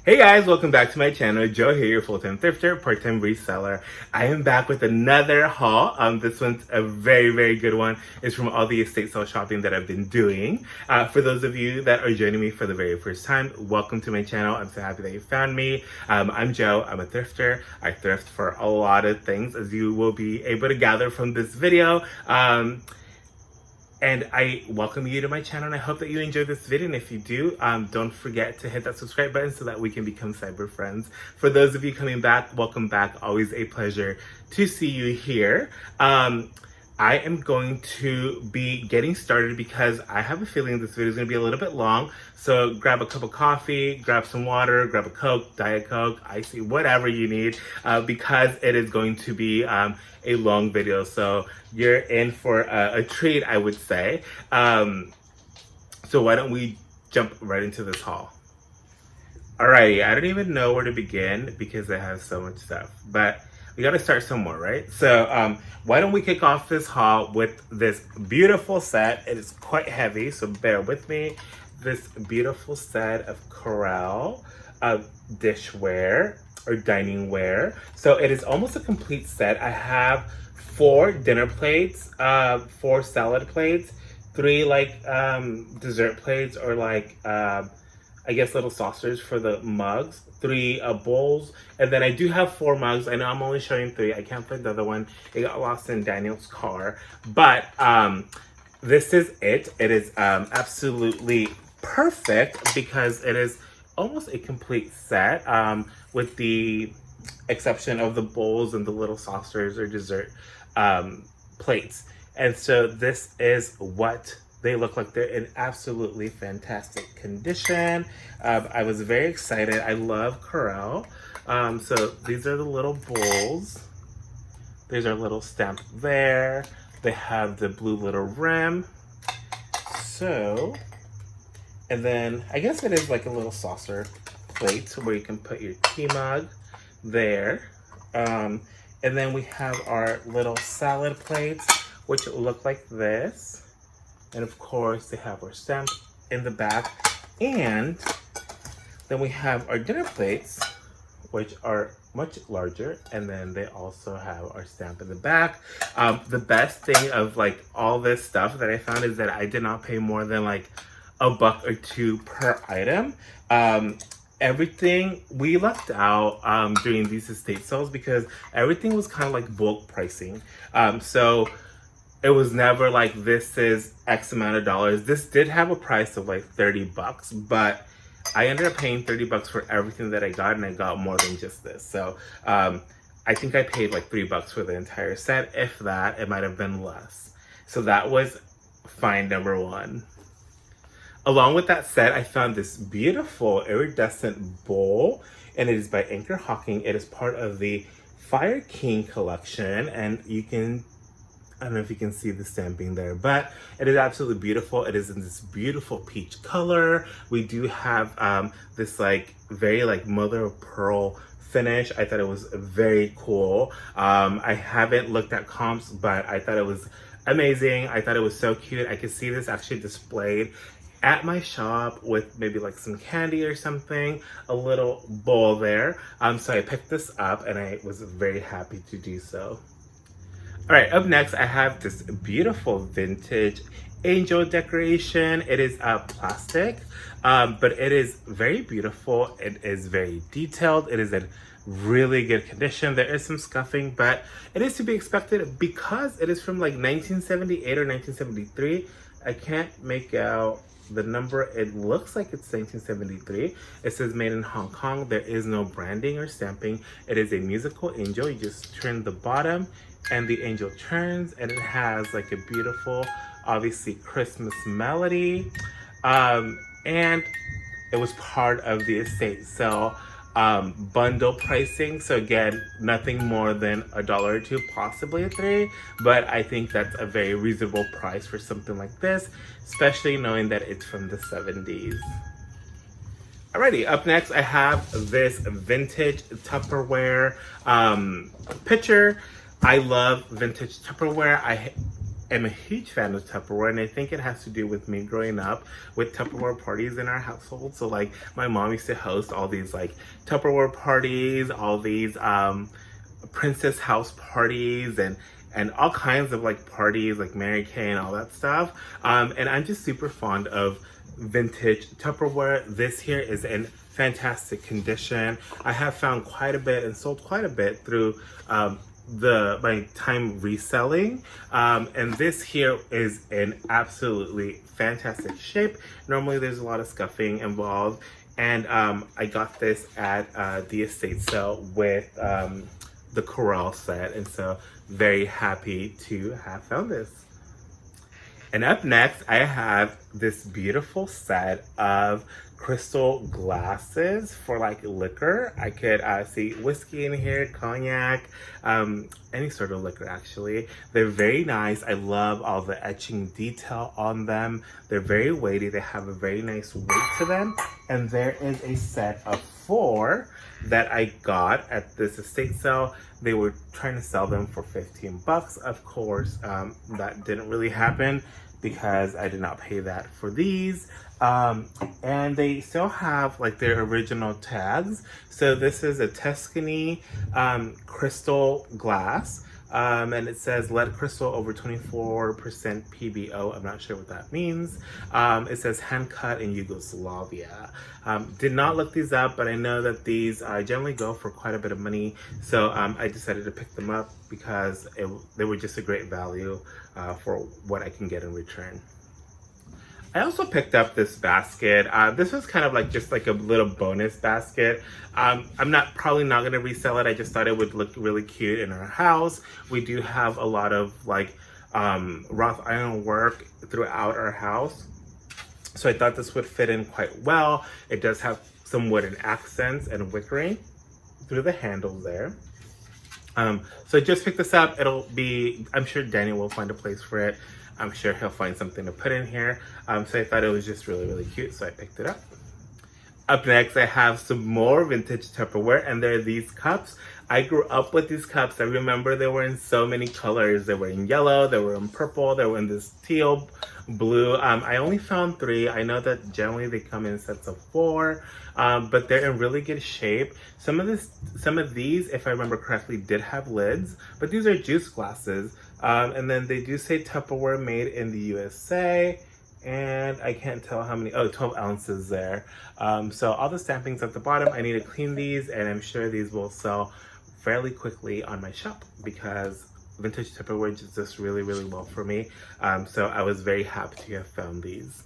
Hey guys, welcome back to my channel. Joe here, your full-time thrifter, part-time reseller. I am back with another haul. This one's a very good one. It's from all the estate sale shopping that I've been doing. For those of you that are joining me for the very first time, welcome to my channel. I'm so happy that you found me. I'm Joe. I'm a thrifter. I thrift for a lot of things, as you will be able to gather from this video. And I welcome you to my channel, and I hope that you enjoyed this video. And if you do, don't forget to hit that subscribe button so that we can become cyber friends. For those of you coming back, welcome back. Always a pleasure to see you here. I am going to be getting started because I have a feeling this video is going to be a little bit long. So grab a cup of coffee, grab some water, grab a Coke, Diet Coke, icy, whatever you need, because it is going to be a long video. So you're in for a treat, I would say. So why don't we jump right into this haul? Alrighty, I don't even know where to begin because I have so much stuff, but we gotta start somewhere, right? So why don't we kick off this haul with this beautiful set. It is quite heavy, so bear with me. This beautiful set of Corelle dishware or dining ware. So it is almost a complete set. I have 4 dinner plates, 4 salad plates, 3 like dessert plates, or like I guess little saucers for the mugs, 3 bowls, and then I do have 4 mugs. I know I'm only showing 3. I can't find the other one. It got lost in Daniel's car. But this is it. It is absolutely perfect because it is almost a complete set, with the exception of the bowls and the little saucers or dessert plates. And so this is what they look like. They're in absolutely fantastic condition. I was very excited. I love Corelle. So these are the little bowls. There's our little stamp there. They have the blue little rim. So, and then I guess it is like a little saucer plate where you can put your tea mug there. And then we have our little salad plates, which look like this. And of course, they have our stamp in the back. And then we have our dinner plates, which are much larger. And then they also have our stamp in the back. The best thing of like all this stuff that I found is that I did not pay more than like $1 or $2 per item. Everything we left out during these estate sales because everything was kind of like bulk pricing. So it was never like, this is X amount of dollars. This did have a price of like $30, but I ended up paying $30 for everything that I got, and I got more than just this. So I think I paid like $3 for the entire set. If that, it might have been less. So that was find number 1. Along with that set, I found this beautiful iridescent bowl, and it is by Anchor Hawking. It is part of the Fire King collection, and you can, I don't know if you can see the stamping there, but it is absolutely beautiful. It is in this beautiful peach color. We do have this like very like mother of pearl finish. I thought it was very cool. I haven't looked at comps, but I thought it was amazing. I thought it was so cute. I could see this actually displayed at my shop with maybe like some candy or something, a little bowl there. So I picked this up and I was very happy to do so. All right, up next, I have this beautiful vintage angel decoration. It is plastic, but it is very beautiful. It is very detailed. It is in really good condition. There is some scuffing, but it is to be expected because it is from like 1978 or 1973. I can't make out the number. It looks like it's 1973. It says made in Hong Kong. There is no branding or stamping. It is a musical angel. You just turn the bottom and the angel turns, and it has like a beautiful, obviously, Christmas melody. And it was part of the estate sale bundle pricing. So again, nothing more than $1 or $2, possibly $3, but I think that's a very reasonable price for something like this, especially knowing that it's from the 70s. Alrighty, up next I have this vintage Tupperware pitcher. I love vintage Tupperware. am a huge fan of Tupperware, and I think it has to do with me growing up with Tupperware parties in our household. So like my mom used to host all these like Tupperware parties, all these princess house parties, and all kinds of like parties like Mary Kay and all that stuff. And I'm just super fond of vintage Tupperware. This here is in fantastic condition. I have found quite a bit and sold quite a bit through my time reselling, and this here is in absolutely fantastic shape. Normally there's a lot of scuffing involved, and I got this at the estate sale with the Corral set, and so very happy to have found this. And up next, I have this beautiful set of crystal glasses for like liquor. I could see whiskey in here, cognac, any sort of liquor actually. They're very nice. I love all the etching detail on them. They're very weighty. They have a very nice weight to them. And there is a set of 4 that I got at this estate sale. They were trying to sell them for 15 bucks. Of course, that didn't really happen because I did not pay that for these. And they still have like their original tags. So this is a Tuscany crystal glass. And it says lead crystal over 24% PBO. I'm not sure what that means. It says hand cut in Yugoslavia. Did not look these up, but I know that these generally go for quite a bit of money. So I decided to pick them up because they were just a great value for what I can get in return. I also picked up this basket. This was kind of like just like a little bonus basket. I'm probably not gonna resell it. I just thought it would look really cute in our house. We do have a lot of like wrought iron work throughout our house. So I thought this would fit in quite well. It does have some wooden accents and wickering through the handles there. So I just picked this up. I'm sure Daniel will find a place for it. I'm sure he'll find something to put in here. So I thought it was just really, really cute, so I picked it up. Up next, I have some more vintage Tupperware, and they're these cups. I grew up with these cups. I remember they were in so many colors. They were in yellow, they were in purple, they were in this teal blue. I only found 3. I know that generally they come in sets of 4, but they're in really good shape. Some of these, if I remember correctly, did have lids, but these are juice glasses. And then they do say Tupperware made in the USA, and I can't tell how many, 12 ounces there. So all the stampings at the bottom, I need to clean these, and I'm sure these will sell fairly quickly on my shop because vintage Tupperware does really, really well for me. So I was very happy to have found these.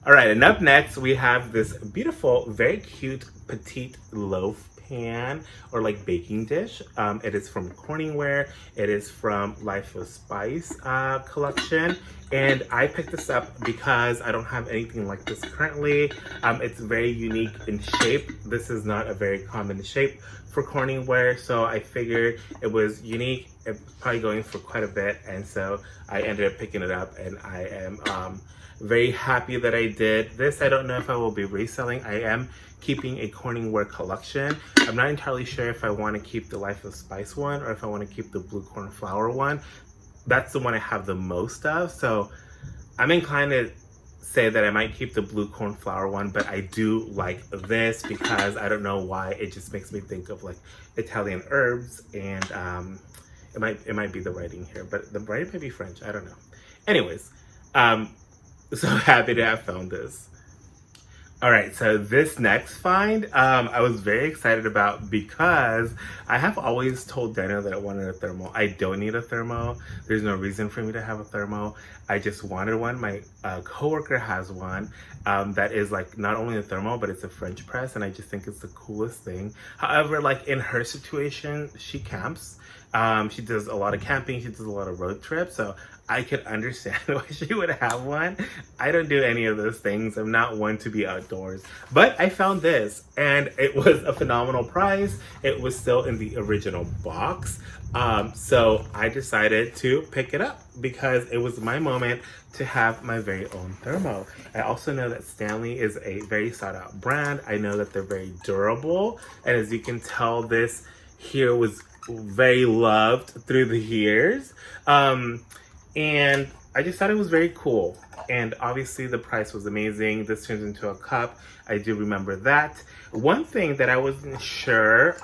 All right, and up next, we have this beautiful, very cute, petite loaf pan or like baking dish. It is from Corningware. It is from Life of Spice collection. And I picked this up because I don't have anything like this currently. It's very unique in shape. This is not a very common shape for Corningware, so I figured it was unique. It's probably going for quite a bit, and so I ended up picking it up, and I am very happy that I did this. I don't know if I will be reselling. I am keeping a Corningware collection. I'm not entirely sure if I want to keep the Life of Spice one or if I want to keep the blue cornflower one. That's the one I have the most of, so I'm inclined to say that I might keep the blue cornflower one, but I do like this because I don't know why, it just makes me think of like Italian herbs, and it might be the writing here, but the writing might be French, I don't know. Anyways, so happy to have found this. All right, so this next find, I was very excited about because I have always told Daniel that I wanted a thermal. I don't need a thermo. There's no reason for me to have a thermo. I just wanted one. My coworker has one that is like not only a thermo, but it's a French press, and I just think it's the coolest thing. However, like in her situation, she camps. She does a lot of camping. She does a lot of road trips. So I could understand why she would have one. I don't do any of those things. I'm not one to be outdoors. But I found this, and it was a phenomenal price. It was still in the original box. So I decided to pick it up because it was my moment to have my very own thermo. I also know that Stanley is a very sought out brand. I know that they're very durable. And as you can tell, this here was very loved through the years. And I just thought it was very cool. And obviously the price was amazing. This turns into a cup. I do remember that. One thing that I wasn't sure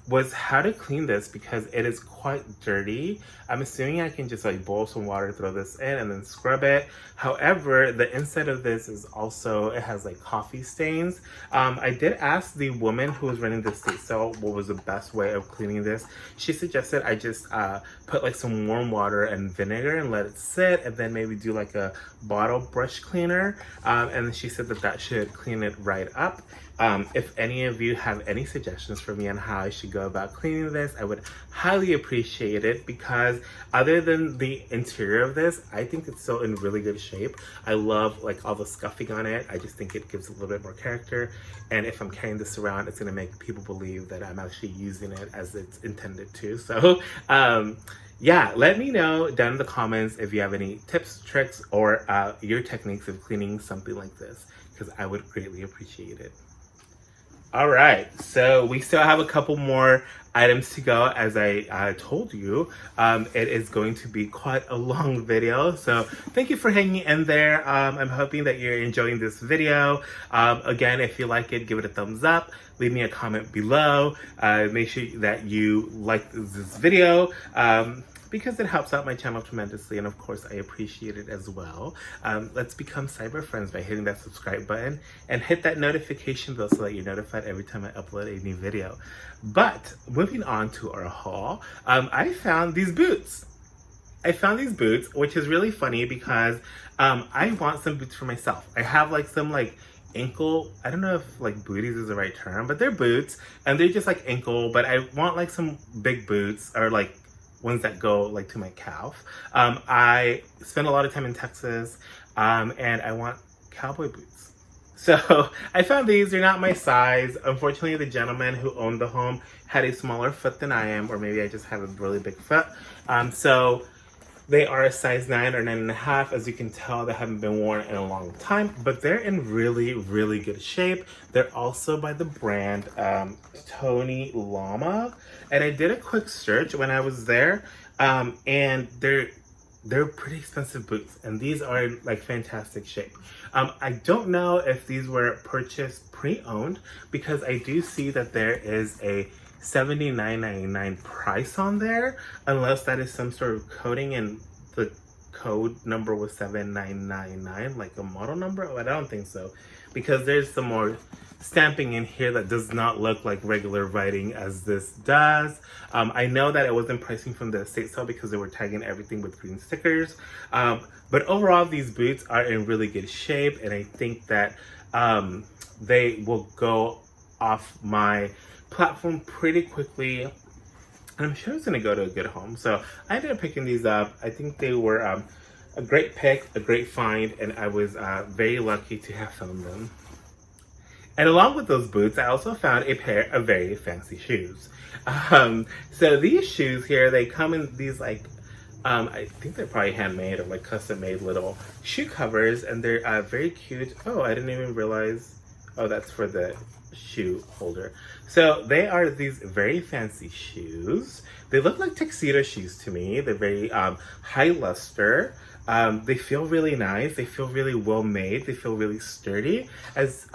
was how to clean this because it is quite dirty. I'm assuming I can just like boil some water, throw this in and then scrub it. However, the inside of this is also, it has like coffee stains. I did ask the woman who was running the estate sale what was the best way of cleaning this. She suggested I just put like some warm water and vinegar and let it sit, and then maybe do like a bottle brush cleaner. And she said that that should clean it right up. If any of you have any suggestions for me on how I should go about cleaning this, I would highly appreciate it, because other than the interior of this, I think it's still in really good shape. I love like all the scuffing on it. I just think it gives a little bit more character. And if I'm carrying this around, it's gonna make people believe that I'm actually using it as it's intended to. So yeah, let me know down in the comments if you have any tips, tricks, or your techniques of cleaning something like this, because I would greatly appreciate it. All right, so we still have a couple more items to go. As I told you, it is going to be quite a long video, so thank you for hanging in there. I'm hoping that you're enjoying this video. Again, if you like it, give it a thumbs up, leave me a comment below, make sure that you like this video, because it helps out my channel tremendously, and of course I appreciate it as well. Let's become cyber friends by hitting that subscribe button and hit that notification bell so that you're notified every time I upload a new video. But moving on to our haul, I found these boots. Which is really funny because I want some boots for myself. I have like some like ankle, I don't know if like booties is the right term, but they're boots and they're just like ankle, but I want like some big boots, or like ones that go like to my calf. I spend a lot of time in Texas, and I want cowboy boots. So I found these. They're not my size. Unfortunately, the gentleman who owned the home had a smaller foot than I am, or maybe I just have a really big foot. So they are a size 9 or 9.5. As you can tell, they haven't been worn in a long time, but they're in really, really good shape. They're also by the brand Tony Llama. And I did a quick search when I was there, and they're pretty expensive boots, and these are in like fantastic shape. I don't know if these were purchased pre-owned, because I do see that there is a $79.99 price on there, unless that is some sort of coding and the code number was 7999, like a model number. But I don't think so, because there's some more stamping in here that does not look like regular writing as this does. I know that it wasn't pricing from the estate sale because they were tagging everything with green stickers. But overall, these boots are in really good shape, and I think that they will go off my platform pretty quickly, and I'm sure it's gonna go to a good home. So I ended up picking these up. I think they were a great pick, a great find, and I was very lucky to have found them. And along with those boots, I also found a pair of very fancy shoes. So these shoes here, they come in these like, I think they're probably handmade or like custom made little shoe covers, and they're very cute. Oh, I didn't even realize, oh, that's for the shoe holder. So they are these very fancy shoes. They look like tuxedo shoes to me. They're very high luster. They feel really nice. They feel really well made. They feel really sturdy. As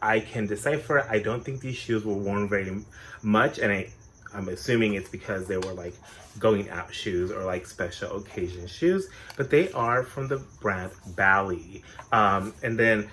I can decipher, I don't think these shoes were worn very much, and I'm assuming it's because they were like going out shoes or like special occasion shoes, but they are from the brand Bally. And then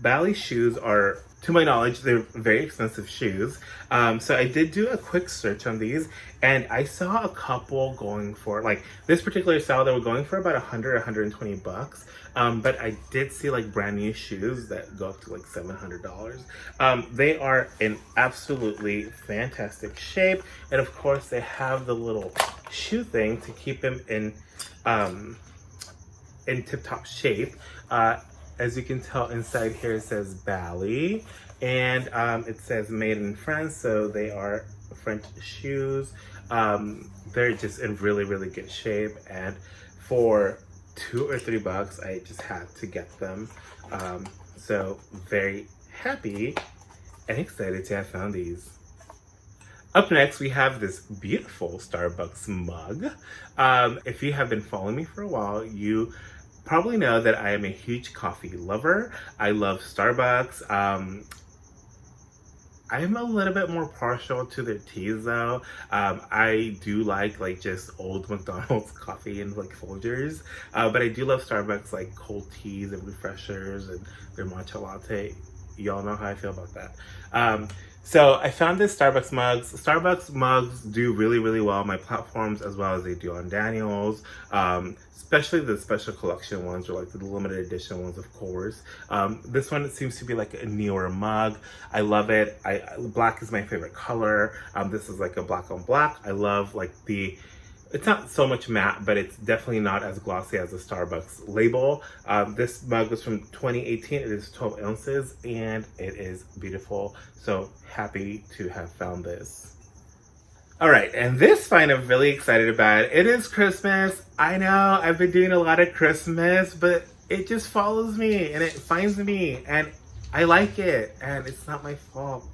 Bally shoes are, to my knowledge, they're very expensive shoes. So I did do a quick search on these, and I saw a couple going for, like this particular style, they were going for about 100, 120 bucks. But I did see like brand new shoes that go up to like $700. They are in absolutely fantastic shape. And of course they have the little shoe thing to keep them in tip-top shape. As you can tell, inside here it says Bally, and it says made in France, so they are French shoes. They're just in really, really good shape, and for $2 or $3, I just had to get them. So very happy and excited to have found these. Up next, we have this beautiful Starbucks mug. If you have been following me for a while, you probably know that I am a huge coffee lover. I love Starbucks. I'm a little bit more partial to their teas though. I do like just old McDonald's coffee and like Folgers, but I do love Starbucks like cold teas and refreshers and their matcha latte. Y'all know how I feel about that. So I found this Starbucks mugs. Starbucks mugs do really, really well on my platforms as well as they do on Daniel's. Especially the special collection ones or like the limited edition ones, of course. This one seems to be like a newer mug. I love it. Black is my favorite color. This is like a black on black. I love like it's not so much matte, but it's definitely not as glossy as the Starbucks label. This mug was from 2018. It is 12 ounces and it is beautiful. So happy to have found this. All right, and this find I'm really excited about. It is Christmas. I know I've been doing a lot of Christmas, but it just follows me and it finds me and I like it and it's not my fault.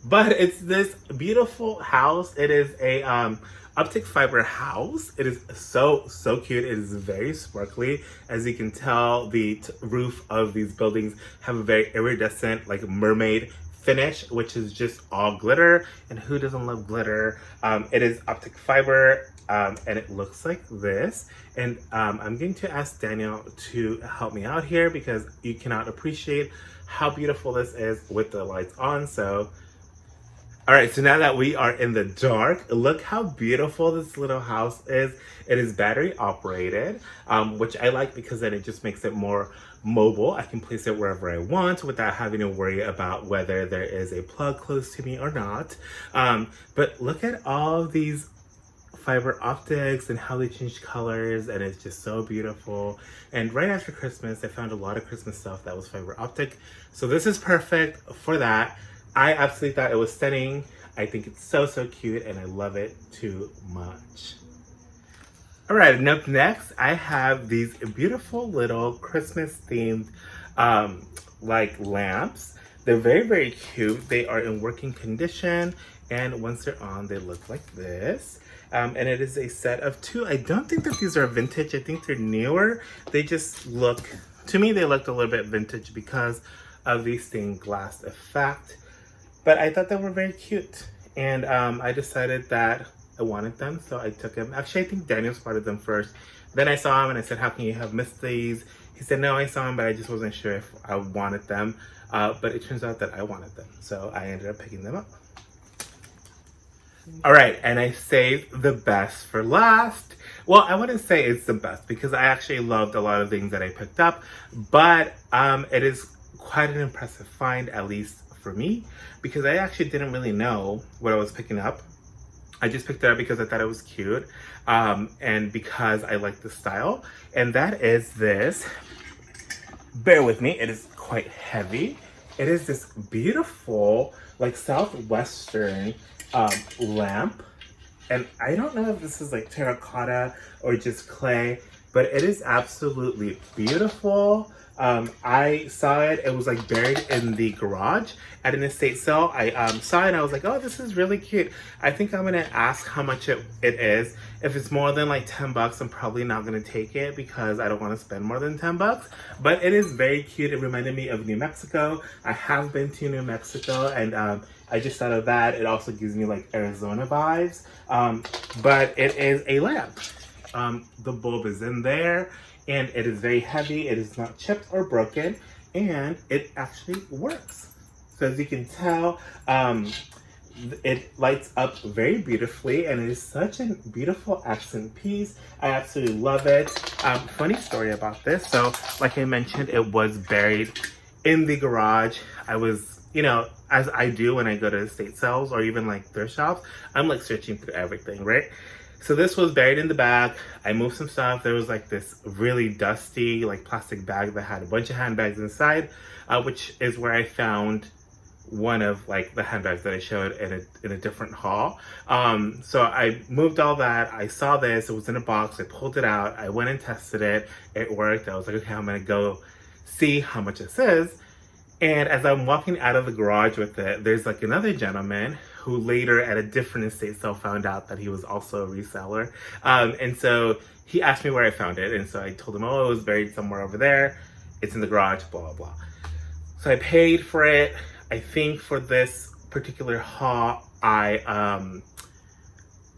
But it's this beautiful house. It is a optic fiber house. It is so cute. It is very sparkly. As you can tell, the roof of these buildings have a very iridescent like mermaid finish, which is just all glitter, and who doesn't love glitter? It is optic fiber, and it looks like this. And I'm going to ask Daniel to help me out here because you cannot appreciate how beautiful this is with the lights on. So all right, so now that we are in the dark, look how beautiful this little house is. It is battery operated, which I like because then it just makes it more mobile. I can place it wherever I want without having to worry about whether there is a plug close to me or not. But look at all of these fiber optics and how they change colors, and it's just so beautiful. And right after Christmas, I found a lot of Christmas stuff that was fiber optic. So this is perfect for that. I absolutely thought it was stunning. I think it's so cute and I love it too much. All right, and up next, I have these beautiful little Christmas themed like lamps. They're very cute. They are in working condition, and once they're on, they look like this. And it is a set of 2. I don't think that these are vintage. I think they're newer. They just look, to me, they looked a little bit vintage because of the stained glass effect. But I thought they were very cute. And I decided that I wanted them, so I took them. Actually, I think Daniel spotted them first. Then I saw him and I said, how can you have missed these? He said, no, I saw them, but I just wasn't sure if I wanted them. But it turns out that I wanted them. So I ended up picking them up. All right, and I saved the best for last. Well, I wouldn't say it's the best because I actually loved a lot of things that I picked up. But it is quite an impressive find, at least for me, because I actually didn't really know what I was picking up. I just picked it up because I thought it was cute and because I like the style. And that is this. Bear with me, it is quite heavy. It is this beautiful, like southwestern lamp. And I don't know if this is like terracotta or just clay, but it is absolutely beautiful. I saw it, it was like buried in the garage at an estate sale. I saw it and I was like, oh, this is really cute. I think I'm gonna ask how much it is. If it's more than like 10 bucks, I'm probably not gonna take it because I don't wanna spend more than 10 bucks. But it is very cute. It reminded me of New Mexico. I have been to New Mexico and I just thought of that. It also gives me like Arizona vibes. But it is a lamp. The bulb is in there. And it is very heavy, it is not chipped or broken, and it actually works. So as you can tell, it lights up very beautifully, and it is such a beautiful accent piece. I absolutely love it. Funny story about this. So like I mentioned, it was buried in the garage. I was, you know, as I do when I go to estate sales or even like thrift shops, I'm like searching through everything, right? So this was buried in the back. I moved some stuff. There was like this really dusty like plastic bag that had a bunch of handbags inside, which is where I found one of like the handbags that I showed in a different haul. So I moved all that. I saw this, it was in a box. I pulled it out. I went and tested it. It worked. I was like, okay, I'm gonna go see how much this is. And as I'm walking out of the garage with it, there's like another gentleman who later at a different estate sale found out that he was also a reseller. And so he asked me where I found it. And so I told him, oh, it was buried somewhere over there. It's in the garage, blah, blah, blah. So I paid for it. I think for this particular haul, I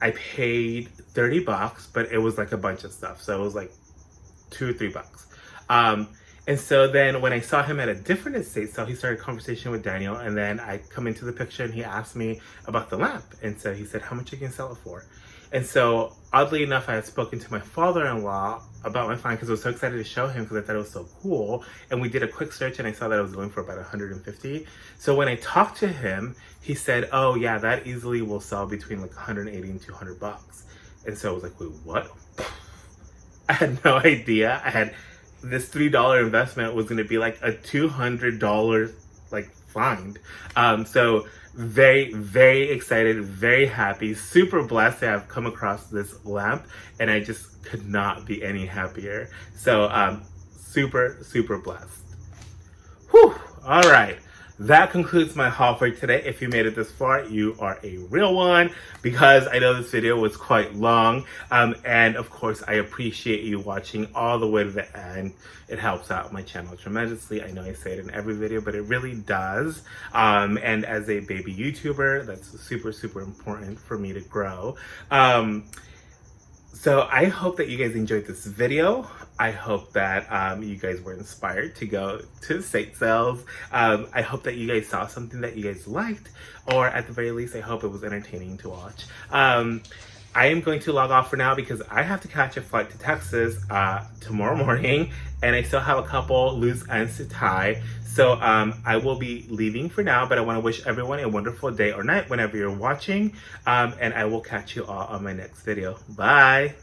paid $30, but it was like a bunch of stuff. So it was like $2 or $3. And so then when I saw him at a different estate sale, he started a conversation with Daniel, and then I come into the picture and he asked me about the lamp. And so he said, how much you can sell it for? And so oddly enough, I had spoken to my father-in-law about my find because I was so excited to show him because I thought it was so cool. And we did a quick search and I saw that it was going for about 150. So when I talked to him, he said, oh yeah, that easily will sell between like 180 and $200. And so I was like, wait, what? I had no idea. This $3 investment was going to be like a $200 like find. So very, very excited, very happy, super blessed to have come across this lamp, and I just could not be any happier. So super, super blessed. Whew. All right. That concludes my haul for today. If you made it this far, you are a real one, because I know this video was quite long. And of course, I appreciate you watching all the way to the end. It helps out my channel tremendously. I know I say it in every video, but it really does. And as a baby YouTuber, that's super, super important for me to grow. So I hope that you guys enjoyed this video. I hope that you guys were inspired to go to estate sales. I hope that you guys saw something that you guys liked, or at the very least, I hope it was entertaining to watch. I am going to log off for now because I have to catch a flight to Texas tomorrow morning, and I still have a couple loose ends to tie. So I will be leaving for now, but I want to wish everyone a wonderful day or night whenever you're watching, and I will catch you all on my next video. Bye!